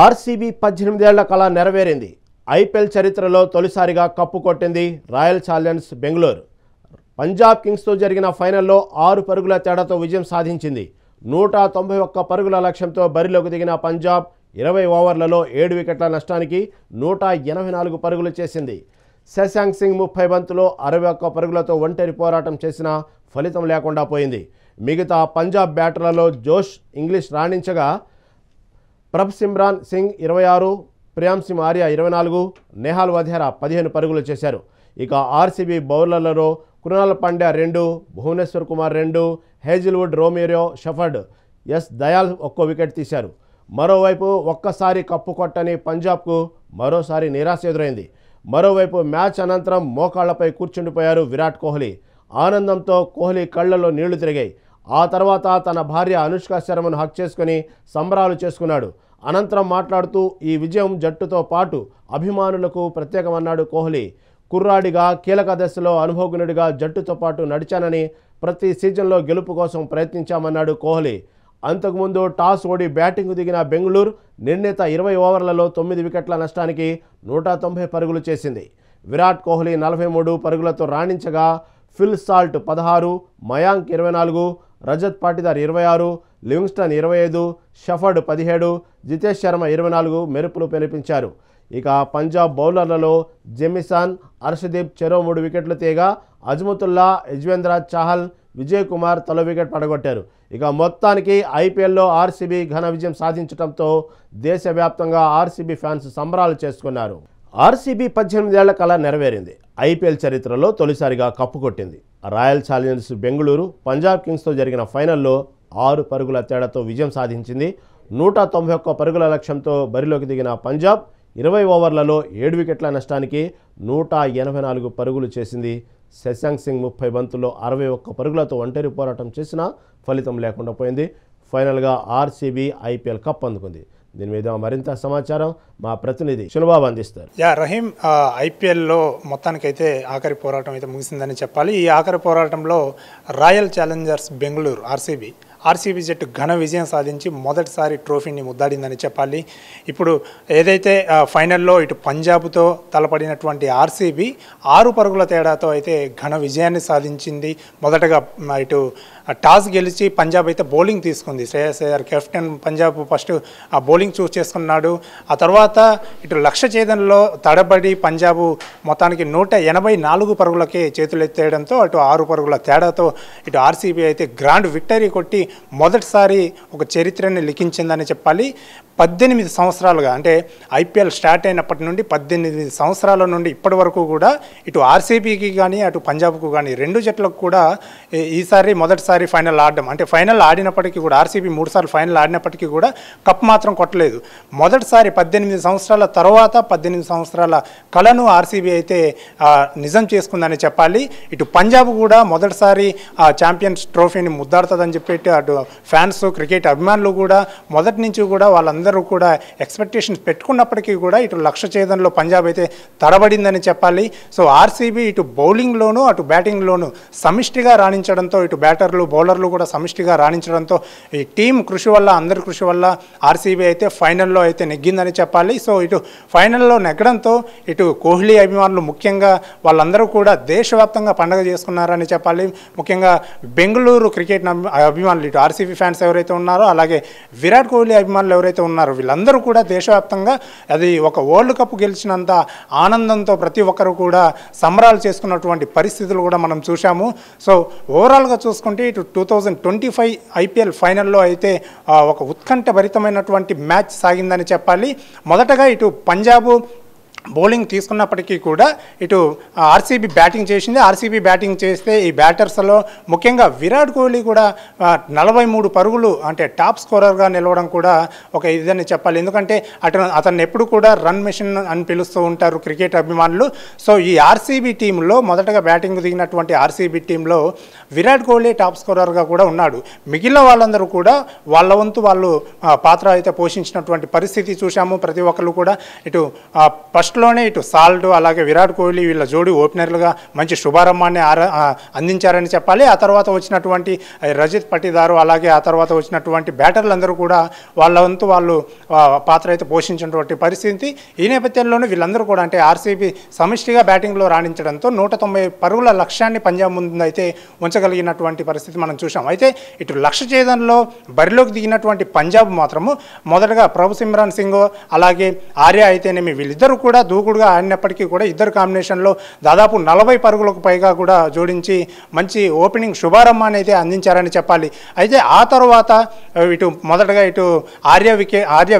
RCB 18 ఏళ్ల కళ నెరవేరింది. ఐపీఎల్ చరిత్రలో తొలిసారిగా కప్పు కొట్టింది రాయల్ ఛాలెంజర్స్ బెంగళూరు. పంజాబ్ కింగ్స్తో జరిగిన ఫైనల్లో 6 పరుగుల తేడాతో విజయం సాధించింది. 191 పరుగుల లక్ష్యంతో బరిలోకి దిగిన పంజాబ్ 20 ఓవర్లలో 7 వికెట్ల నష్టానికి 184 పరుగులు చేసింది. శశాంక్ సింగ్ 30 బంతుల్లో 61 పరుగులతో ఒంటరి పోరాటం చేసినా ఫలితం లేకుండా పోయింది. మిగతా పంజాబ్ బ్యాటర్లలో జోష్ ఇంగ్లీష్ రాణించగా ప్రభ్సిమ్రాన్ సింగ్ 26, ప్రియాంశ్ ఆర్య 24, నెహాల్ వధేరా 15 పరుగులు చేశారు. ఇక ఆర్సీబీ బౌలర్లలో Krunal Pandya 2, Bhuvneshwar Kumar 2, Hazlewood, Romario, Shepherd, S Dayal 1 wicket తీశారు. మరోవైపు ఒక్కసారి కప్పు కొట్టని పంజాబ్కు మరోసారి నిరాశ ఎదురైంది. మరోవైపు మ్యాచ్ అనంతరం మోకాళ్లపై కూర్చుండిపోయారు విరాట్ కోహ్లీ. ఆనందంతో కోహ్లీ కళ్లలో నీళ్లు తిరిగాయి. ఆ తర్వాత తన భార్య అనుష్క శర్మను హక్ చేసుకుని సంబరాలు చేసుకున్నాడు. అనంతరం మాట్లాడుతూ ఈ విజయం జట్టుతో పాటు అభిమానులకు ప్రత్యేకమన్నాడు కోహ్లీ. కుర్రాడిగా కీలక దశలో అనుభవజ్ఞుడిగా జట్టుతో పాటు నడిచానని, ప్రతి సీజన్లో గెలుపు కోసం ప్రయత్నించామన్నాడు కోహ్లీ. అంతకుముందు టాస్ ఓడి బ్యాటింగ్ దిగిన బెంగళూరు నిర్ణీత 20 ఓవర్లలో 9 వికెట్ల నష్టానికి 190 పరుగులు చేసింది. విరాట్ కోహ్లీ 43 పరుగులతో రాణించగా Phil Salt 16, Mayank 24, Rajat Patidar 26, Livingstone 25, Shepherd 17, Jitesh Sharma 24 మెరుపులు పెనిపించారు. ఇక పంజాబ్ బౌలర్లలో జెమిసన్, అర్షదీప్ చెరో 3 వికెట్లు తీయగా అజ్మతుల్లా, యజ్వేంద్ర చాహల్, విజయ్ కుమార్ తలో వికెట్ పడగొట్టారు. ఇక మొత్తానికి ఐపీఎల్లో ఆర్సీబీ ఘన విజయం సాధించడంతో దేశవ్యాప్తంగా ఆర్సీబీ ఫ్యాన్స్ సంబరాలు చేసుకున్నారు. ఆర్సీబీ 18 ఏళ్ల కళ నెరవేరింది. ఐపీఎల్ చరిత్రలో తొలిసారిగా కప్పు కొట్టింది. రాయల్ ఛాలెంజర్స్ బెంగళూరు పంజాబ్ కింగ్స్తో జరిగిన ఫైనల్లో 6 పరుగుల తేడాతో విజయం సాధించింది. 191 పరుగుల లక్ష్యంతో బరిలోకి దిగిన పంజాబ్ 20 ఓవర్లలో 7 వికెట్ల నష్టానికి 184 పరుగులు చేసింది. శశాంక్ సింగ్ 30 బంతుల్లో 61 పరుగులతో ఒంటరి పోరాటం చేసినా ఫలితం లేకుండా పోయింది. ఫైనల్గా ఆర్సీబీ ఐపీఎల్ కప్ అందుకుంది. దీని మీద మరింత సమాచారం మా ప్రతినిధి శునబాబు అందిస్తారు. రహీం, ఐపీఎల్లో మొత్తానికైతే ఆఖరి పోరాటం అయితే ముగిసిందని చెప్పాలి. ఈ ఆఖరి పోరాటంలో రాయల్ ఛాలెంజర్స్ బెంగళూరు ఆర్సీబీ జట్టు ఘన విజయం సాధించి మొదటిసారి ట్రోఫీని ముద్దాడిందని చెప్పాలి. ఇప్పుడు ఏదైతే ఫైనల్లో ఇటు పంజాబ్తో తలపడినటువంటి ఆర్సీబీ 6 పరుగుల తేడాతో అయితే ఘన విజయాన్ని సాధించింది. మొదటగా ఇటు టాస్ గెలిచి పంజాబ్ అయితే బౌలింగ్ తీసుకుంది. శ్రేయస్ అయ్యర్ కెప్టెన్ పంజాబ్ ఫస్ట్ ఆ బౌలింగ్ చూస్ చేసుకున్నాడు. ఆ తర్వాత ఇటు లక్ష్య ఛేదనలో తడబడి పంజాబ్ మొత్తానికి 184 పరుగులకే చేతులెత్తేయడంతో అటు 6 పరుగుల తేడాతో ఇటు ఆర్సీబీ అయితే గ్రాండ్ విక్టరీ కొట్టి మొదటిసారి ఒక చరిత్రని లిఖించిందని చెప్పాలి. 18 సంవత్సరాలుగా, అంటే ఐపీఎల్ స్టార్ట్ అయినప్పటి నుండి 18 సంవత్సరాల నుండి ఇప్పటి వరకు కూడా ఇటు ఆర్సీబీకి కానీ అటు పంజాబ్కు కానీ 2 జట్లకు కూడా ఈసారి మొదటిసారి ఫైనల్ ఆడడం, అంటే ఫైనల్ ఆడినప్పటికీ కూడా ఆర్సీబీ 3 సార్లు ఫైనల్ ఆడినప్పటికీ కూడా కప్ మాత్రం కొట్టలేదు. మొదటిసారి 18 సంవత్సరాల తర్వాత 18 సంవత్సరాల కళను ఆర్సీబీ అయితే నిజం చేసుకుందని చెప్పాలి. ఇటు పంజాబ్ కూడా మొదటిసారి ఛాంపియన్స్ ట్రోఫీని ముద్దాడుతుందని చెప్పేసి అటు ఫ్యాన్స్, క్రికెట్ అభిమానులు కూడా మొదటి నుంచి కూడా వాళ్ళందరూ కూడా ఎక్స్పెక్టేషన్స్ పెట్టుకున్నప్పటికీ కూడా ఇటు లక్ష్య ఛేదనలో పంజాబ్ అయితే తడబడిందని చెప్పాలి. సో ఆర్సీబీ ఇటు బౌలింగ్లోనూ అటు బ్యాటింగ్లోనూ సమిష్టిగా రాణించడంతో ఇటు బ్యాటర్లు బౌలర్లు కూడా సమిష్టిగా రాణించడంతో ఈ టీం కృషి వల్ల, అందరి కృషి వల్ల ఆర్సీబీ అయితే ఫైనల్లో అయితే నెగ్గిందని చెప్పాలి. సో ఇటు ఫైనల్లో నెగ్గడంతో ఇటు కోహ్లీ అభిమానులు ముఖ్యంగా వాళ్ళందరూ కూడా దేశవ్యాప్తంగా పండుగ చేసుకున్నారని చెప్పాలి. ముఖ్యంగా బెంగళూరు క్రికెట్ అభిమానులు ఇటు ఆర్సీబీ ఫ్యాన్స్ ఎవరైతే ఉన్నారో అలాగే విరాట్ కోహ్లీ అభిమానులు ఎవరైతే ఉన్నారో వీళ్ళందరూ కూడా దేశవ్యాప్తంగా అది ఒక వరల్డ్ కప్ గెలిచినంత ఆనందంతో ప్రతి ఒక్కరు కూడా సంబరాలు చేసుకున్నటువంటి పరిస్థితులు కూడా మనం చూసాము. సో ఓవరాల్గా చూసుకుంటే ఇటు 2025 ఐపీఎల్ ఫైనల్లో అయితే ఒక ఉత్కంఠభరితమైనటువంటి మ్యాచ్ సాగిందని చెప్పాలి. మొదటగా ఇటు పంజాబ్ బౌలింగ్ తీసుకున్నప్పటికీ కూడా ఇటు ఆర్సీబీ బ్యాటింగ్ చేసింది. ఆర్సీబీ బ్యాటింగ్ చేస్తే ఈ బ్యాటర్స్లో ముఖ్యంగా విరాట్ కోహ్లీ కూడా 43 పరుగులు, అంటే టాప్ స్కోరర్గా నిలవడం కూడా ఒక ఇదని చెప్పాలి. ఎందుకంటే అతను ఎప్పుడు కూడా రన్ మెషిన్ అని పిలుస్తూ ఉంటారు క్రికెట్ అభిమానులు. సో ఈ ఆర్సీబీ టీంలో మొదటగా బ్యాటింగ్ దిగినటువంటి ఆర్సీబీ టీంలో విరాట్ కోహ్లీ టాప్ స్కోరర్గా కూడా ఉన్నాడు. మిగిలిన వాళ్ళందరూ కూడా వాళ్ళ వంతు వాళ్ళు పాత్ర అయితే పోషించినటువంటి పరిస్థితి చూసాము. ప్రతి ఒక్కరు కూడా ఇటు ఫస్ట్ ఫస్ట్లోనే ఇటు సాల్ట్ అలాగే విరాట్ కోహ్లీ వీళ్ళ జోడీ ఓపెనర్లుగా మంచి శుభారంభాన్ని అందించారని చెప్పాలి. ఆ తర్వాత వచ్చినటువంటి రజిత్ పటిదారు అలాగే ఆ తర్వాత వచ్చినటువంటి బ్యాటర్లందరూ కూడా వాళ్ళ వంతు వాళ్ళు పాత్ర అయితే పోషించినటువంటి పరిస్థితి. ఈ నేపథ్యంలోనే వీళ్ళందరూ కూడా అంటే ఆర్సీబీ సమిష్టిగా బ్యాటింగ్లో రాణించడంతో 190 పరుగుల లక్ష్యాన్ని పంజాబ్ ముందు అయితే ఉంచగలిగినటువంటి పరిస్థితి మనం చూసాం. అయితే ఇటు లక్ష్య ఛేదనలో బరిలోకి దిగినటువంటి పంజాబ్ మాత్రము మొదటగా ప్రభు సిమ్రాన్ సింగ్ అలాగే ఆర్య అయితేనేమి వీళ్ళిద్దరూ కూడా దూకుడుగా ఆడినప్పటికీ కూడా ఇద్దరు కాంబినేషన్లో దాదాపు 40 పరుగులకు పైగా కూడా జోడించి మంచి ఓపెనింగ్ శుభారంభాన్ని అయితే అందించారని చెప్పాలి. అయితే ఆ తర్వాత ఇటు మొదటగా ఇటు ఆర్య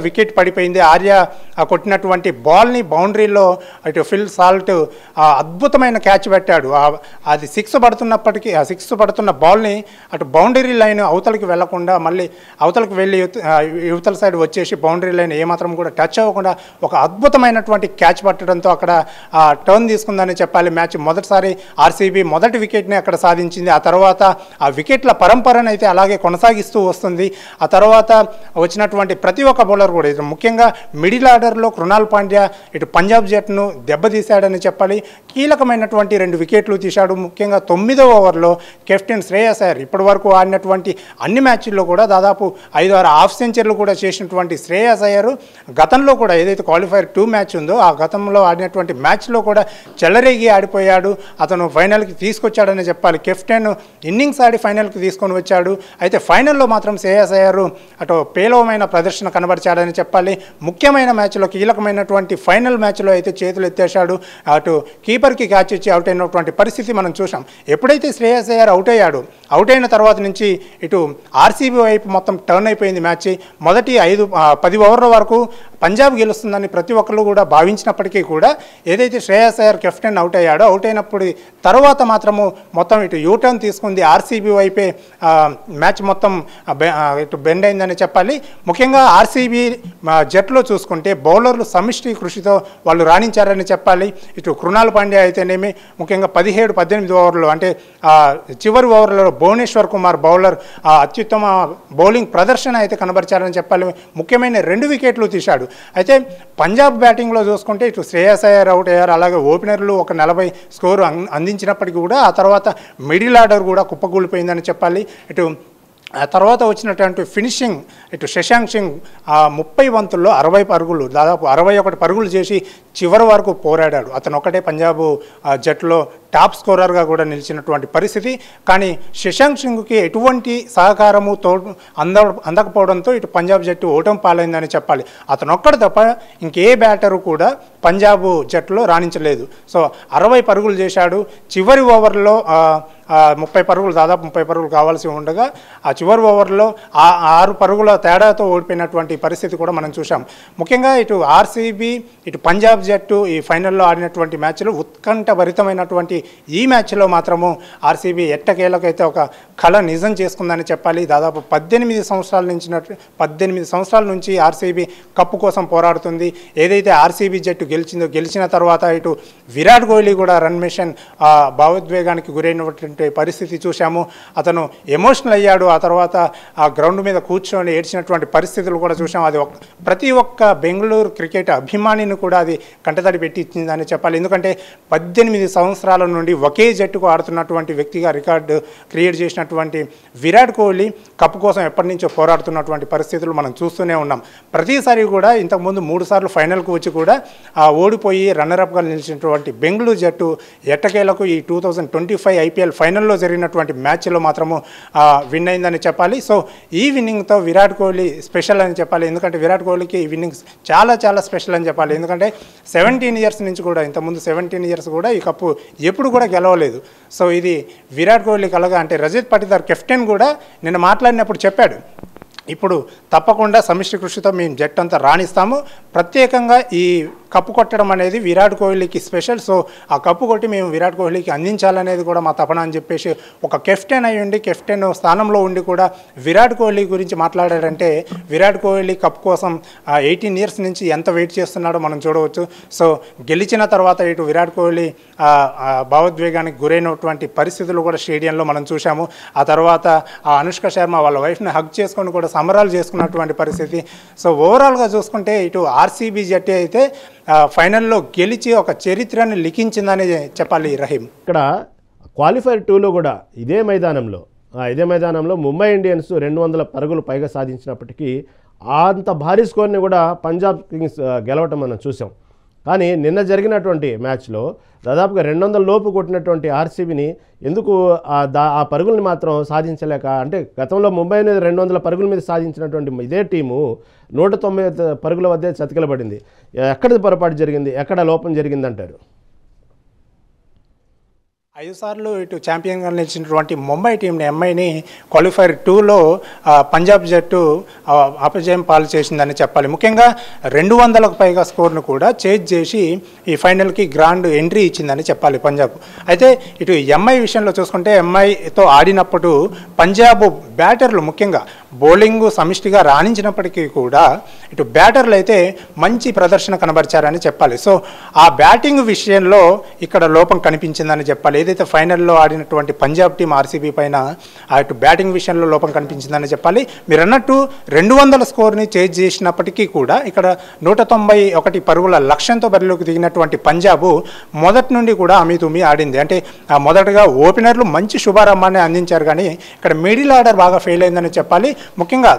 వికెట్ పడిపోయింది. ఆర్య కొట్టినటువంటి బాల్ని బౌండరీలో ఇటు ఫిల్ సాల్ట్ అద్భుతమైన క్యాచ్ పెట్టాడు. అది సిక్స్ పడుతున్న బాల్ని అటు బౌండరీ లైన్ అవతలకి వెళ్లకుండా మళ్ళీ అవతలకి వెళ్ళి యువతల సైడ్ వచ్చేసి బౌండరీ లైన్ ఏమాత్రం కూడా టచ్ అవ్వకుండా ఒక అద్భుతమైనటువంటి క్యాచ్ పట్టడంతో అక్కడ టర్న్ తీసుకుందని చెప్పాలి. మ్యాచ్ మొదటిసారి ఆర్సీబీ మొదటి వికెట్ని అక్కడ సాధించింది. ఆ తర్వాత ఆ వికెట్ల పరంపరను అయితే అలాగే కొనసాగిస్తూ వస్తుంది. ఆ తర్వాత వచ్చినటువంటి ప్రతి ఒక్క బౌలర్ కూడా ఇది ముఖ్యంగా మిడిల్ ఆర్డర్లో కృణాల్ పాండ్యా ఇటు పంజాబ్ జట్టును దెబ్బతీశాడని చెప్పాలి. కీలకమైనటువంటి 2 వికెట్లు తీశాడు. ముఖ్యంగా 9వ ఓవర్లో కెప్టెన్ శ్రేయస్ అయ్యర్ ఇప్పటి వరకు ఆడినటువంటి అన్ని మ్యాచ్ల్లో కూడా దాదాపు 5-6 హాఫ్ సెంచరీలు కూడా చేసినటువంటి శ్రేయస్ అయ్యర్ గతంలో కూడా ఏదైతే క్వాలిఫైర్ 2 మ్యాచ్ ఉందో ఆ గతంలో ఆడినటువంటి మ్యాచ్లో కూడా చెలరేగి ఆడిపోయాడు. అతను ఫైనల్కి తీసుకొచ్చాడని చెప్పాలి. కెప్టెన్ ఇన్నింగ్స్ ఆడి ఫైనల్కి తీసుకొని వచ్చాడు. అయితే ఫైనల్లో మాత్రం శ్రేయస్ అయ్యర్ అటు పేలవమైన ప్రదర్శన కనబరిచాడని చెప్పాలి. ముఖ్యమైన మ్యాచ్లో కీలకమైనటువంటి ఫైనల్ మ్యాచ్లో అయితే చేతులు ఎత్తేశాడు. అటు కీపర్కి క్యాచ్ ఇచ్చి అవుట్ అయినటువంటి పరిస్థితి మనం చూసాం. ఎప్పుడైతే శ్రేయస్ అయ్యర్ అవుట్ అయిన తర్వాత నుంచి ఇటు ఆర్సీబీ వైపు మొత్తం టర్న్ అయిపోయింది మ్యాచ్. మొదటి 10 ఓవర్ల వరకు పంజాబ్ గెలుస్తుందని ప్రతి ఒక్కరు కూడా భావించినప్పటికీ కూడా ఏదైతే శ్రేయస్ అయ్యర్ కెప్టెన్ అవుట్ అయినప్పుడు తర్వాత మాత్రము మొత్తం ఇటు యూటర్న్ తీసుకుంది ఆర్సీబీ వైపే మ్యాచ్ మొత్తం ఇటు బెండ్ అయిందని చెప్పాలి. ముఖ్యంగా ఆర్సీబీ జట్లో చూసుకుంటే బౌలర్లు సమిష్టి కృషితో వాళ్ళు రాణించారని చెప్పాలి. ఇటు కృణాల్ పాండ్యా అయితేనేమి ముఖ్యంగా 17-18 ఓవర్లు అంటే చివరి ఓవర్లలో భువనేశ్వర్ కుమార్ బౌలర్ అత్యుత్తమ బౌలింగ్ ప్రదర్శన అయితే కనబరిచారని చెప్పాలి. ముఖ్యమైన 2 వికెట్లు తీశాడు. అయితే పంజాబ్ బ్యాటింగ్లో చూసుకుంటే ఇటు శ్రేయస్ అయ్యర్ అవుట్ అయ్యారు. అలాగే ఓపెనర్లు ఒక 40 స్కోరు అందించినప్పటికీ కూడా ఆ తర్వాత మిడిల్ ఆర్డర్ కూడా కుప్పకూలిపోయిందని చెప్పాలి. ఇటు ఆ తర్వాత వచ్చినటువంటి ఫినిషింగ్ ఇటు శశాంక్ సింగ్ 30 బంతుల్లో 60 పరుగులు దాదాపు 61 పరుగులు చేసి చివరి వరకు పోరాడాడు. అతను ఒకటే పంజాబ్ జట్టులో టాప్ స్కోరర్గా కూడా నిలిచినటువంటి పరిస్థితి. కానీ శశాంక్ సింగ్కి ఎటువంటి సహకారము అందకపోవడంతో ఇటు పంజాబ్ జట్టు ఓటమి పాలైందని చెప్పాలి. అతను ఒక్కడు తప్ప ఇంకే బ్యాటరు కూడా పంజాబ్ జట్టులో రాణించలేదు. సో 60 పరుగులు చేశాడు. చివరి ఓవర్లో 30 పరుగులు దాదాపు 30 పరుగులు కావాల్సి ఉండగా ఆ చివరి ఓవర్లో 6 పరుగుల తేడాతో ఓడిపోయినటువంటి పరిస్థితి కూడా మనం చూసాం. ముఖ్యంగా ఇటు ఆర్సీబీ ఇటు పంజాబ్ జట్టు ఈ ఫైనల్లో ఆడినటువంటి మ్యాచ్లో ఉత్కంఠభరితమైనటువంటి ఈ మ్యాచ్లో మాత్రము ఆర్సీబీ ఎట్టకేలకైతే ఒక కళ నిజం చేసుకుందని చెప్పాలి. దాదాపు 18 సంవత్సరాల నుంచి ఆర్సీబీ కప్పు కోసం పోరాడుతుంది. ఏదైతే ఆర్సీబీ జట్టు గెలిచిన తర్వాత ఇటు విరాట్ కోహ్లీ కూడా రన్ మిషన్ భావోద్వేగానికి గురైనటువంటి పరిస్థితి చూసాము. అతను ఎమోషనల్ అయ్యాడు. ఆ తర్వాత ఆ గ్రౌండ్ మీద కూర్చొని ఏడ్చినటువంటి పరిస్థితులు కూడా చూసాం. అది ప్రతి ఒక్క బెంగళూరు క్రికెట్ అభిమానిని కూడా అది కంటతడి పెట్టించిందని చెప్పాలి. ఎందుకంటే 18 సంవత్సరాల నుండి ఒకే జట్టుకు ఆడుతున్నటువంటి వ్యక్తిగా రికార్డు క్రియేట్ చేసినటువంటి విరాట్ కోహ్లీ కప్పు కోసం ఎప్పటి నుంచో పోరాడుతున్నటువంటి పరిస్థితులు మనం చూస్తూనే ఉన్నాం. ప్రతిసారి కూడా ఇంతకుముందు 3 సార్లు ఫైనల్కు వచ్చి కూడా ఓడిపోయి రన్నరప్గా నిలిచినటువంటి బెంగళూరు జట్టు ఎట్టకేలకు ఈ 2025 ఐపీఎల్ ఫైనల్లో జరిగినటువంటి మ్యాచ్లో మాత్రము విన్ అయిందని చెప్పాలి. సో ఈ విన్నింగ్తో విరాట్ కోహ్లీ స్పెషల్ అని చెప్పాలి. ఎందుకంటే విరాట్ కోహ్లీకి ఈ విన్నింగ్స్ చాలా చాలా స్పెషల్ అని చెప్పాలి. ఎందుకంటే 17 ఇయర్స్ నుంచి కూడా ఇంతకుముందు 17 ఇయర్స్ కూడా ఈ కప్పు ఎప్పుడు కూడా గెలవలేదు. సో ఇది విరాట్ కోహ్లీ కలగా అంటే రజిత్ పటిదార్ కెప్టెన్ కూడా నిన్న మాట్లాడినప్పుడు చెప్పాడు, ఇప్పుడు తప్పకుండా సమిష్టి కృషితో మేము జట్టు అంతా రాణిస్తాము. ప్రత్యేకంగా ఈ కప్పు కొట్టడం అనేది విరాట్ కోహ్లీకి స్పెషల్. సో ఆ కప్పు కొట్టి మేము విరాట్ కోహ్లీకి అందించాలనేది కూడా మా తపన అని చెప్పేసి ఒక కెప్టెన్ అయి ఉండి కెప్టెన్ స్థానంలో ఉండి కూడా విరాట్ కోహ్లీ గురించి మాట్లాడారంటే విరాట్ కోహ్లీ కప్ కోసం 18 ఇయర్స్ నుంచి ఎంత వెయిట్ చేస్తున్నాడో మనం చూడవచ్చు. సో గెలిచిన తర్వాత ఇటు విరాట్ కోహ్లీ భావోద్వేగానికి గురైనటువంటి పరిస్థితులు కూడా స్టేడియంలో మనం చూసాము. ఆ తర్వాత ఆ అనుష్క శర్మ వాళ్ళ వైఫ్ని హగ్ చేసుకొని కూడా సంబరాలు చేసుకున్నటువంటి పరిస్థితి. సో ఓవరాల్గా చూసుకుంటే ఇటు ఆర్సీబీ జట్టు అయితే ఫైనల్లో గెలిచి ఒక చరిత్రను లిఖించిందని చెప్పాలి రహీం. ఇక్కడ క్వాలిఫైర్ 2లో కూడా ఇదే మైదానంలో ముంబై ఇండియన్స్ 200 పరుగులు పైగా సాధించినప్పటికీ అంత భారీ స్కోర్ని కూడా పంజాబ్ కింగ్స్ గెలవటం మనం చూసాం. కానీ నిన్న జరిగినటువంటి మ్యాచ్లో దాదాపుగా 200 లోపు కొట్టినటువంటి ఆర్సీబీని ఎందుకు ఆ పరుగుల్ని మాత్రం సాధించలేక, అంటే గతంలో ముంబై మీద 200 పరుగుల మీద సాధించినటువంటి ఇదే టీము 190 పరుగుల వద్దే చతికిలబడింది. ఎక్కడ పొరపాటు జరిగింది, ఎక్కడ లోపం జరిగిందంటారు? 5 సార్లు ఇటు ఛాంపియన్గా నిలిచినటువంటి ముంబై టీంని ఎంఐని క్వాలిఫైర్ 2లో పంజాబ్ జట్టు అపజయం పాలు చేసిందని చెప్పాలి. ముఖ్యంగా 200కు పైగా స్కోర్ను కూడా చేజ్ చేసి ఈ ఫైనల్కి గ్రాండ్ ఎంట్రీ ఇచ్చిందని చెప్పాలి పంజాబ్. అయితే ఇటు ఎంఐ విషయంలో చూసుకుంటే ఎంఐతో ఆడినప్పుడు పంజాబ్ బ్యాటర్లు ముఖ్యంగా బౌలింగ్ సమిష్టిగా రాణించినప్పటికీ కూడా ఇటు బ్యాటర్లు అయితే మంచి ప్రదర్శన కనబరిచారని చెప్పాలి. సో ఆ బ్యాటింగ్ విషయంలో ఇక్కడ లోపం కనిపించిందని చెప్పాలి. ఏదైతే ఫైనల్లో ఆడినటువంటి పంజాబ్ టీం ఆర్సీబీ పైన ఇటు బ్యాటింగ్ విషయంలో లోపం కనిపించిందని చెప్పాలి. మీరు అన్నట్టు 200 స్కోర్ని చేజ్ చేసినప్పటికీ కూడా ఇక్కడ 191 పరుగుల లక్ష్యంతో బరిలోకి దిగినటువంటి పంజాబ్ మొదటి నుండి కూడా అమీతుమీ ఆడింది. అంటే మొదటగా ఓపెనర్లు మంచి శుభారంభాన్ని అందించారు, కానీ ఇక్కడ మిడిల్ ఆర్డర్ బాగా ఫెయిల్ అయిందని చెప్పాలి. ముఖ్యంగా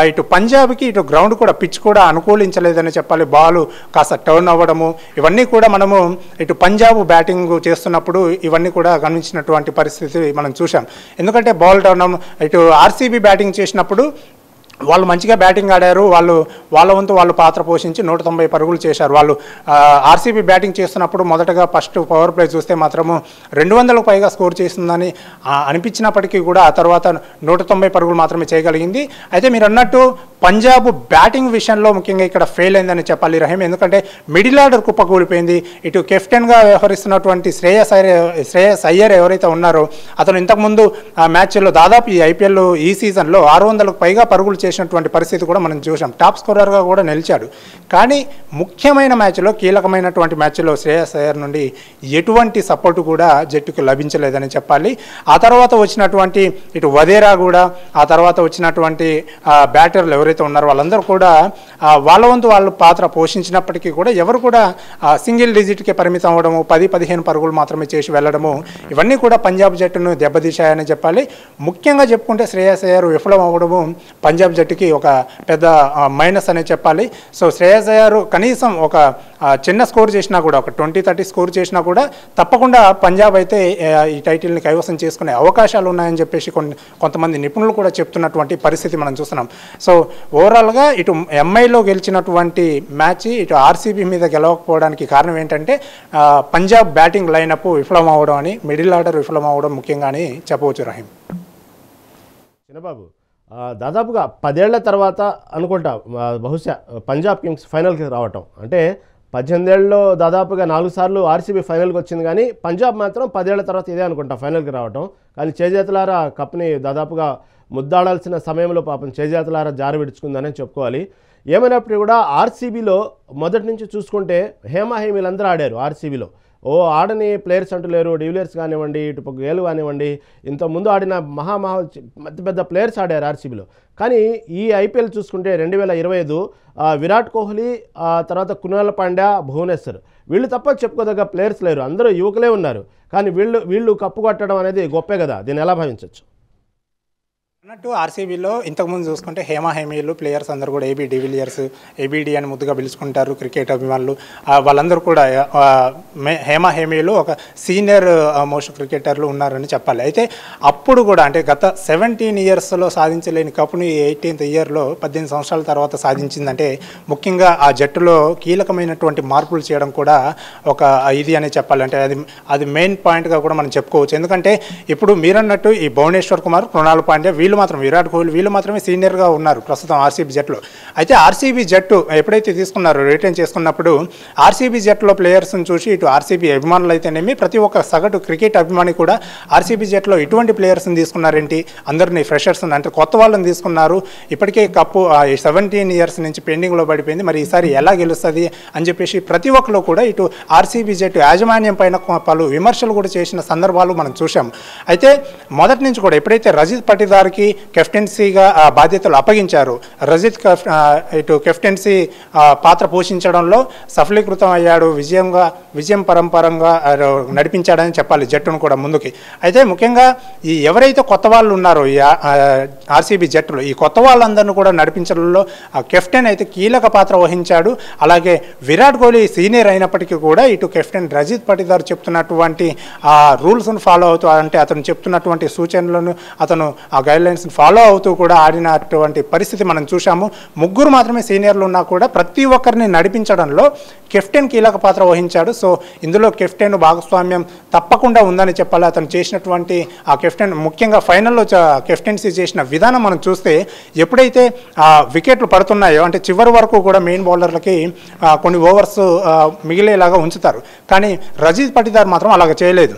ఇటు పంజాబ్కి ఇటు గ్రౌండ్ కూడా పిచ్ కూడా అనుకూలించలేదని చెప్పాలి. బాల్ కాస్త టర్న్ అవ్వడము ఇవన్నీ కూడా మనము ఇటు పంజాబ్ బ్యాటింగ్ చేస్తున్నప్పుడు ఇవన్నీ కూడా గమనించినటువంటి పరిస్థితి మనం చూసాం. ఎందుకంటే బాల్ టర్న్ ఇటు ఆర్సీబీ బ్యాటింగ్ చేసినప్పుడు వాళ్ళు మంచిగా బ్యాటింగ్ ఆడారు, వాళ్ళ వంతు వాళ్ళు పాత్ర పోషించి 190 పరుగులు చేశారు. వాళ్ళు ఆర్సీబీ బ్యాటింగ్ చేస్తున్నప్పుడు మొదటగా ఫస్ట్ పవర్ ప్లే చూస్తే మాత్రము 200కు పైగా స్కోర్ చేస్తుందని అనిపించినప్పటికీ కూడా ఆ తర్వాత 190 పరుగులు మాత్రమే చేయగలిగింది. అయితే మీరు అన్నట్టు పంజాబ్ బ్యాటింగ్ విషయంలో ముఖ్యంగా ఇక్కడ ఫెయిల్ అయిందని చెప్పాలి రహీం. ఎందుకంటే మిడిల్ ఆర్డర్ కుప్పకూలిపోయింది. ఇటు కెప్టెన్గా వ్యవహరిస్తున్నటువంటి శ్రేయస్ అయ్యర్ ఎవరైతే ఉన్నారో అతను ఇంతకుముందు ఆ మ్యాచ్లో దాదాపు ఈ ఐపీఎల్ ఈ సీజన్లో 600కు పైగా పరుగులు చేసినటువంటి పరిస్థితి కూడా మనం చూసాం. టాప్ స్కోరర్గా కూడా నిలిచాడు. కానీ ముఖ్యమైన మ్యాచ్లో, కీలకమైనటువంటి మ్యాచ్లో శ్రేయస్ అయ్యర్ నుండి ఎటువంటి సపోర్టు కూడా జట్టుకు లభించలేదని చెప్పాలి. ఆ తర్వాత వచ్చినటువంటి ఇటు వదేరా కూడా, ఆ తర్వాత వచ్చినటువంటి బ్యాటర్లు ఎవరైతే ఉన్నారో వాళ్ళందరూ కూడా వాళ్ళ వంతు వాళ్ళు పాత్ర పోషించినప్పటికీ కూడా ఎవరు కూడా సింగిల్ డిజిట్కే పరిమితం అవ్వడము, 10-15 పరుగులు మాత్రమే చేసి వెళ్ళడము ఇవన్నీ కూడా పంజాబ్ జట్టును దెబ్బతీశాయని చెప్పాలి. ముఖ్యంగా చెప్పుకుంటే శ్రేయస్ అయ్యర్ విఫలం అవ్వడము పంజాబ్ జట్టుకి ఒక పెద్ద మైనస్ అనే చెప్పాలి. సో శ్రేయస్ అయ్యర్ కనీసం ఒక చిన్న స్కోర్ చేసినా కూడా, ఒక 20-30 స్కోర్ చేసినా కూడా తప్పకుండా పంజాబ్ అయితే ఈ టైటిల్ని కైవసం చేసుకునే అవకాశాలు ఉన్నాయని చెప్పేసి కొంతమంది నిపుణులు కూడా చెప్తున్నటువంటి పరిస్థితి మనం చూస్తున్నాం. సో ఓవరాల్గా ఇటు ఎంఐలో గెలిచినటువంటి మ్యాచ్ ఇటు ఆర్సీబీ మీద గెలవకపోవడానికి కారణం ఏంటంటే పంజాబ్ బ్యాటింగ్ లైనప్ విఫలం అవ్వడం అని, మిడిల్ ఆర్డర్ విఫలం అవ్వడం ముఖ్యంగా అని చెప్పవచ్చు రహీం. చిన్నబాబు, దాదాపుగా 10 ఏళ్ల తర్వాత అనుకుంటా బహుశా పంజాబ్ కింగ్స్ ఫైనల్కి రావటం. అంటే 18 ఏళ్ళలో దాదాపుగా 4 సార్లు ఆర్సీబీ ఫైనల్కి వచ్చింది, కానీ పంజాబ్ మాత్రం 10 ఏళ్ల తర్వాత ఇదే అనుకుంటా ఫైనల్కి రావటం. కానీ చేజేతులారా కప్ని దాదాపుగా ముద్దాడాల్సిన సమయంలో పాపం చేజేతులారా జారి విడుచుకుందని చెప్పుకోవాలి. ఏమైనప్పటికీ కూడా ఆర్సీబీలో మొదటి నుంచి చూసుకుంటే హేమీలందరూ ఆడారు ఆర్సీబీలో. ఆడని ప్లేయర్స్ అంటూ లేరు. డివిలియర్స్ కానివ్వండి, ఇటు గేలు కానివ్వండి, ఇంతకుముందు ఆడిన పెద్ద ప్లేయర్స్ ఆడారు ఆర్సీబీలో. కానీ ఈ ఐపీఎల్ చూసుకుంటే 2025 విరాట్ కోహ్లీ, తర్వాత కృణాల్ పాండ్యా, భువనేశ్వర్ వీళ్ళు తప్ప చెప్పుకోదగ్గ ప్లేయర్స్ లేరు. అందరూ యువకులే ఉన్నారు. కానీ వీళ్ళు కప్పు కొట్టడం అనేది గొప్పే కదా, దీన్ని ఎలా భావించవచ్చు? అన్నట్టు ఆర్సీబీలో ఇంతకుముందు చూసుకుంటే హేమీలు ప్లేయర్స్ అందరూ కూడా ఏబీ డివిలియర్స్, ఏబీడీ అని ముద్దుగా పిలుచుకుంటారు క్రికెట్ అభిమానులు. వాళ్ళందరూ కూడా హేమీలు ఒక సీనియర్ మోస్ట్ క్రికెటర్లు ఉన్నారని చెప్పాలి. అయితే అప్పుడు కూడా అంటే గత 17 ఇయర్స్లో సాధించలేని కప్పుని 18th ఇయర్లో 18 సంవత్సరాల తర్వాత సాధించిందంటే ముఖ్యంగా ఆ జట్టులో కీలకమైనటువంటి మార్పులు చేయడం కూడా ఒక ఇది అనే చెప్పాలి. అంటే అది మెయిన్ పాయింట్గా కూడా మనం చెప్పుకోవచ్చు. ఎందుకంటే ఇప్పుడు మీరన్నట్టు ఈ భువనేశ్వర్ కుమార్, కృణాల్ పాండ్యా వీళ్ళు మాత్రం, విరాట్ కోహ్లీ వీళ్ళు మాత్రమే సీనియర్గా ఉన్నారు ప్రస్తుతం ఆర్సీబీ జట్టులో. అయితే ఆర్సీబీ జట్టు ఎప్పుడైతే తీసుకున్నారో, రిటైన్ చేసుకున్నప్పుడు ఆర్సీబీ జట్టులో ప్లేయర్స్ని చూసి ఇటు ఆర్సీబీ అభిమానులు అయితేనేమి, ప్రతి ఒక్క సగటు క్రికెట్ అభిమాని కూడా ఆర్సీబీ జట్టులో ఇటువంటి ప్లేయర్స్ని తీసుకున్నారేంటి, అందరినీ ఫ్రెషర్స్ అంటే కొత్త వాళ్ళని తీసుకున్నారు. ఇప్పటికే కప్పు 17 ఇయర్స్ నుంచి పెండింగ్లో పడిపోయింది, మరి ఈసారి ఎలా గెలుస్తుంది అని చెప్పేసి ప్రతి ఒక్కరు కూడా ఇటు ఆర్సీబీ జట్టు యాజమాన్యం పైన పలు విమర్శలు కూడా చేసిన సందర్భాలు మనం చూసాం. అయితే మొదటి నుంచి కూడా ఎప్పుడైతే రజిత్ పటిదార్కి గారికి కెప్టెన్సీగా బాధ్యతలు అప్పగించారు. రజిత్ ఇటు కెప్టెన్సీ పాత్ర పోషించడంలో సఫలీకృతం అయ్యాడు, విజయం పరంపరంగా నడిపించాడని చెప్పాలి జట్టును కూడా ముందుకి. అయితే ముఖ్యంగా ఈ ఎవరైతే కొత్త వాళ్ళు ఉన్నారో ఈ ఆర్సీబీ జట్టులో ఈ కొత్త వాళ్ళందరినీ కూడా నడిపించడంలో కెప్టెన్ అయితే కీలక పాత్ర వహించాడు. అలాగే విరాట్ కోహ్లీ సీనియర్ అయినప్పటికీ కూడా ఇటు కెప్టెన్ రజిత్ పటిదార్ చెప్తున్నటువంటి ఆ రూల్స్ను ఫాలో అవుతూ, అంటే అతను చెప్తున్నటువంటి సూచనలను అతను ఆ గైడ్లైన్స్ని ఫాలో అవుతూ కూడా ఆడినటువంటి పరిస్థితి మనం చూసాము. ముగ్గురు మాత్రమే సీనియర్లు ఉన్నా కూడా ప్రతి ఒక్కరిని నడిపించడంలో కెప్టెన్ కీలక పాత్ర వహించాడు. సో ఇందులో కెప్టెన్ భాగస్వామ్యం తప్పకుండా ఉందని చెప్పాలి. అతను చేసినటువంటి ఆ కెప్టెన్ ముఖ్యంగా ఫైనల్లో కెప్టెన్సీ చేసిన విధానం మనం చూస్తే ఎప్పుడైతే వికెట్లు పడుతున్నాయో అంటే చివరి వరకు కూడా మెయిన్ బౌలర్లకి కొన్ని ఓవర్స్ మిగిలేలాగా ఉంచుతారు. కానీ రజిత్ పటిదార్ మాత్రం అలాగ చేయలేదు.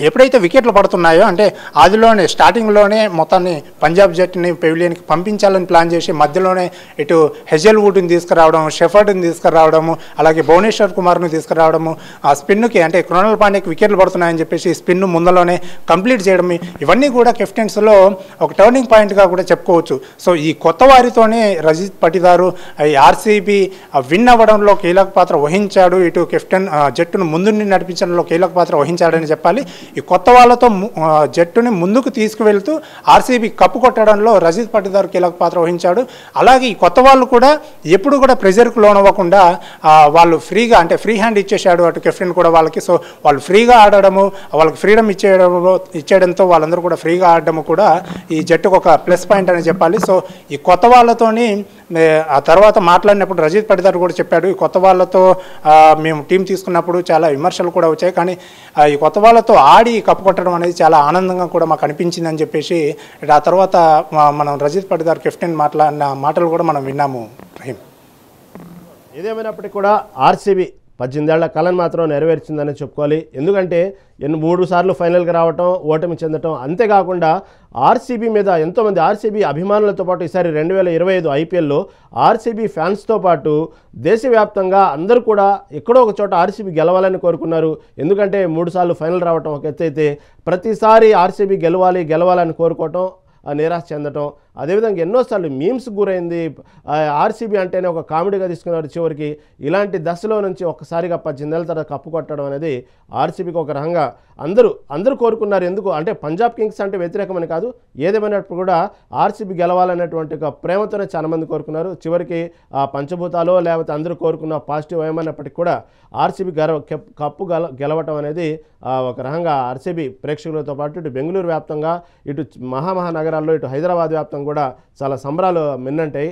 ఎప్పుడైతే వికెట్లు పడుతున్నాయో అంటే ఆదిలోనే స్టార్టింగ్లోనే మొత్తాన్ని పంజాబ్ జట్టుని పెవిలియన్కి పంపించాలని ప్లాన్ చేసి మధ్యలోనే ఇటు హెజల్వుడ్ని తీసుకురావడం, షెఫర్డ్ని తీసుకురావడము, అలాగే భువనేశ్వర్ కుమార్ని తీసుకురావడము, ఆ స్పిన్కి అంటే కృణాల్ పాండ్యాకి వికెట్లు పడుతున్నాయని చెప్పేసి స్పిన్ ముందలోనే కంప్లీట్ చేయడం, ఇవన్నీ కూడా కెప్టెన్స్లో ఒక టర్నింగ్ పాయింట్గా కూడా చెప్పుకోవచ్చు. సో ఈ కొత్త వారితోనే రజిత్ పటిదారు ఈ ఆర్సీబీ విన్ అవ్వడంలో కీలక పాత్ర వహించాడు. ఇటు కెప్టెన్ జట్టును ముందుండి నడిపించడంలో కీలక పాత్ర వహించాడని చెప్పాలి. ఈ కొత్త వాళ్ళతో జట్టుని ముందుకు తీసుకువెళ్తూ ఆర్సీబీ కప్పు కొట్టడంలో రజిత్ పటిదార్ కీలక పాత్ర వహించాడు. అలాగే ఈ కొత్త వాళ్ళు కూడా ఎప్పుడు కూడా ప్రెజర్కు లోనవ్వకుండా వాళ్ళు ఫ్రీగా అంటే ఫ్రీ హ్యాండ్ ఇచ్చేసాడు అటు కెప్టెన్ కూడా వాళ్ళకి. సో వాళ్ళు ఫ్రీగా ఆడడము, వాళ్ళకి ఫ్రీడమ్ ఇచ్చేయడంతో వాళ్ళందరూ కూడా ఫ్రీగా ఆడడము కూడా ఈ జట్టుకు ఒక ప్లస్ పాయింట్ అని చెప్పాలి. సో ఈ కొత్త వాళ్ళతోని ఆ తర్వాత మాట్లాడినప్పుడు రజిత్ పటిదార్ కూడా చెప్పాడు, ఈ కొత్త వాళ్ళతో మేము టీం తీసుకున్నప్పుడు చాలా విమర్శలు కూడా వచ్చాయి, కానీ ఈ కొత్త వాళ్ళతో ఆడి కప్పు కొట్టడం అనేది చాలా ఆనందంగా కూడా మాకు అనిపించిందని చెప్పేసి ఆ తర్వాత మనం రజిత్ పటిదార్ కెప్టెన్ మాట్లాడిన మాటలు కూడా మనం విన్నాము. రహీం, ఏదేమైనప్పటికీ కూడా ఆర్సీబీ 18 ఏళ్ల కళను మాత్రం నెరవేర్చిందని చెప్పుకోవాలి. ఎందుకంటే 3 సార్లు ఫైనల్కి రావటం, ఓటమి చెందటం, అంతేకాకుండా ఆర్సీబీ మీద ఎంతోమంది ఆర్సీబీ అభిమానులతో పాటు ఈసారి 2025 ఐపీఎల్లో ఆర్సీబీ ఫ్యాన్స్తో పాటు దేశవ్యాప్తంగా అందరూ కూడా ఎక్కడో ఒక చోట ఆర్సీబీ గెలవాలని కోరుకున్నారు. ఎందుకంటే 3 సార్లు ఫైనల్ రావటం ఒక ఎత్తు అయితే, ప్రతిసారి ఆర్సీబీ గెలవాలని కోరుకోవటం, నిరాశ చెందటం, అదేవిధంగా ఎన్నోసార్లు మీమ్స్ గురైంది. ఆర్సీబీ అంటేనే ఒక కామెడీగా తీసుకున్నారు. చివరికి ఇలాంటి దశలో నుంచి ఒక్కసారిగా 18 ఏళ్ళ తర్వాత కప్పు కొట్టడం అనేది ఆర్సీబీకి ఒక రకంగా అందరూ కోరుకున్నారు. ఎందుకు అంటే పంజాబ్ కింగ్స్ అంటే వ్యతిరేకమని కాదు, ఏదేమైనప్పుడు కూడా ఆర్సీబీ గెలవాలనేటువంటి ఒక ప్రేమతోనే చాలామంది కోరుకున్నారు. చివరికి పంచభూతాలో లేకపోతే అందరూ కోరుకున్న పాజిటివ్ ఏమైనప్పటికీ కూడా ఆర్సీబీ కప్పు గెలవటం అనేది ఒక రకంగా ఆర్సీబీ ప్రేక్షకులతో పాటు ఇటు బెంగళూరు వ్యాప్తంగా, ఇటు మహానగరాల్లో, ఇటు హైదరాబాద్ వ్యాప్తంగా కూడా చాలా సంబరాలు మిన్నంటాయి.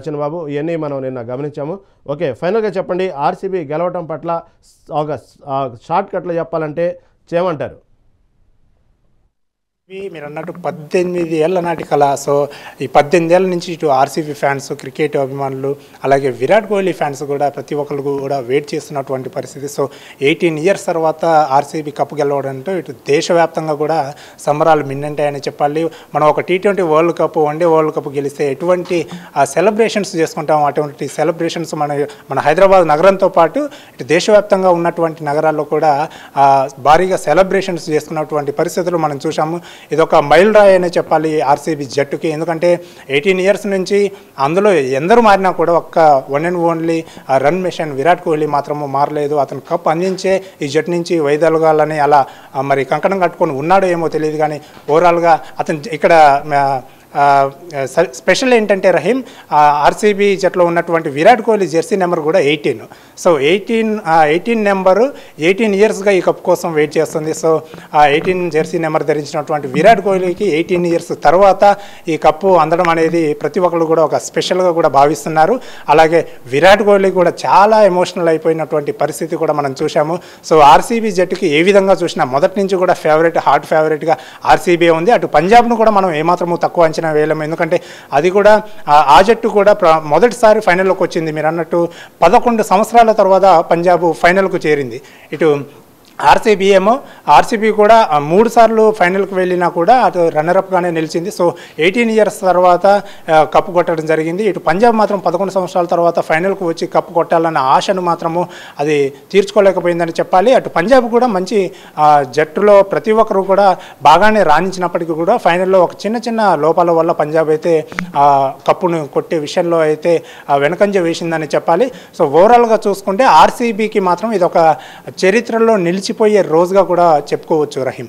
చిన్నబాబు, ఇవన్నీ మనం నిన్న గమనించాము. ఓకే, ఫైనల్గా చెప్పండి, ఆర్సీబీ గెలవటం పట్ల ఒక షార్ట్ కట్లో చెప్పాలంటే చేయమంటారు? మీరు అన్నట్టు 18 ఏళ్ల నాటి కళ. సో ఈ 18 ఏళ్ళ నుంచి ఇటు ఆర్సీబీ ఫ్యాన్స్, క్రికెట్ అభిమానులు, అలాగే విరాట్ కోహ్లీ ఫ్యాన్స్ కూడా ప్రతి ఒక్కరు కూడా వెయిట్ చేస్తున్నటువంటి పరిస్థితి. సో 18 ఇయర్స్ తర్వాత ఆర్సీబీ కప్పు గెలవడంతో ఇటు దేశవ్యాప్తంగా కూడా సంబరాలు మిన్నంటాయని చెప్పాలి. మనం ఒక T20 world cup, one day world cup గెలిస్తే ఎటువంటి సెలబ్రేషన్స్ చేసుకుంటాం, అటువంటి సెలబ్రేషన్స్ మన హైదరాబాద్ నగరంతో పాటు ఇటు దేశవ్యాప్తంగా ఉన్నటువంటి నగరాల్లో కూడా భారీగా సెలబ్రేషన్స్ చేసుకున్నటువంటి పరిస్థితులు మనం చూసాము. ఇదొక మైల్ రాయి అనే చెప్పాలి ఆర్సీబీ జట్టుకి. ఎందుకంటే 18 ఇయర్స్ నుంచి అందులో ఎందరూ మారినా కూడా ఒక్క one and only run machine Virat Kohli మాత్రము మారలేదు. అతను కప్ అందించే ఈ జట్టు నుంచి వైదొలగాలని అలా మరి కంకణం కట్టుకొని ఉన్నాడో ఏమో తెలియదు, కానీ ఓవరాల్గా అతను ఇక్కడ స్పెషల్ ఏంటంటే రహీం, ఆర్సీబీ జట్లో ఉన్నటువంటి విరాట్ కోహ్లీ జెర్సీ నెంబర్ కూడా 18. సో 18 నెంబరు 18 ఇయర్స్గా ఈ కప్ కోసం వెయిట్ చేస్తుంది. సో ఆ 18 జెర్సీ నెంబర్ ధరించినటువంటి విరాట్ కోహ్లీకి 18 ఇయర్స్ తర్వాత ఈ కప్పు అందడం అనేది ప్రతి ఒక్కరు కూడా ఒక స్పెషల్గా కూడా భావిస్తున్నారు. అలాగే విరాట్ కోహ్లీ కూడా చాలా ఎమోషనల్ అయిపోయినటువంటి పరిస్థితి కూడా మనం చూసాము. సో ఆర్సీబీ జట్టుకి ఏ విధంగా చూసినా మొదటి నుంచి కూడా హాట్ ఫేవరెట్గా ఆర్సీబీ ఉంది. అటు పంజాబ్ను కూడా మనం ఏమాత్రము తక్కువ అంచనా వేయలేము, ఎందుకంటే అది కూడా ఆ జట్టు కూడా మొదటిసారి ఫైనల్లోకి వచ్చింది. మీరు అన్నట్టు 11 సంవత్సరాల తర్వాత పంజాబ్ ఫైనల్కు చేరింది. ఇటు ఆర్సీబీ కూడా 3 సార్లు ఫైనల్కి వెళ్ళినా కూడా అటు రన్నరప్గానే నిలిచింది. సో 18 ఇయర్స్ తర్వాత కప్పు కొట్టడం జరిగింది. ఇటు పంజాబ్ మాత్రం 11 సంవత్సరాల తర్వాత ఫైనల్కు వచ్చి కప్పు కొట్టాలన్న ఆశను మాత్రము అది తీర్చుకోలేకపోయిందని చెప్పాలి. అటు పంజాబ్ కూడా మంచి జట్టులో ప్రతి ఒక్కరు కూడా బాగానే రాణించినప్పటికీ కూడా ఫైనల్లో ఒక చిన్న లోపాల వల్ల పంజాబ్ అయితే కప్పును కొట్టే విషయంలో అయితే వెనకంజ వేసిందని చెప్పాలి. సో ఓవరాల్గా చూసుకుంటే ఆర్సీబీకి మాత్రం ఇది ఒక చరిత్రలో నిలిచిపోయే రోజుగా కూడా చెప్పుకోవచ్చు రహీం.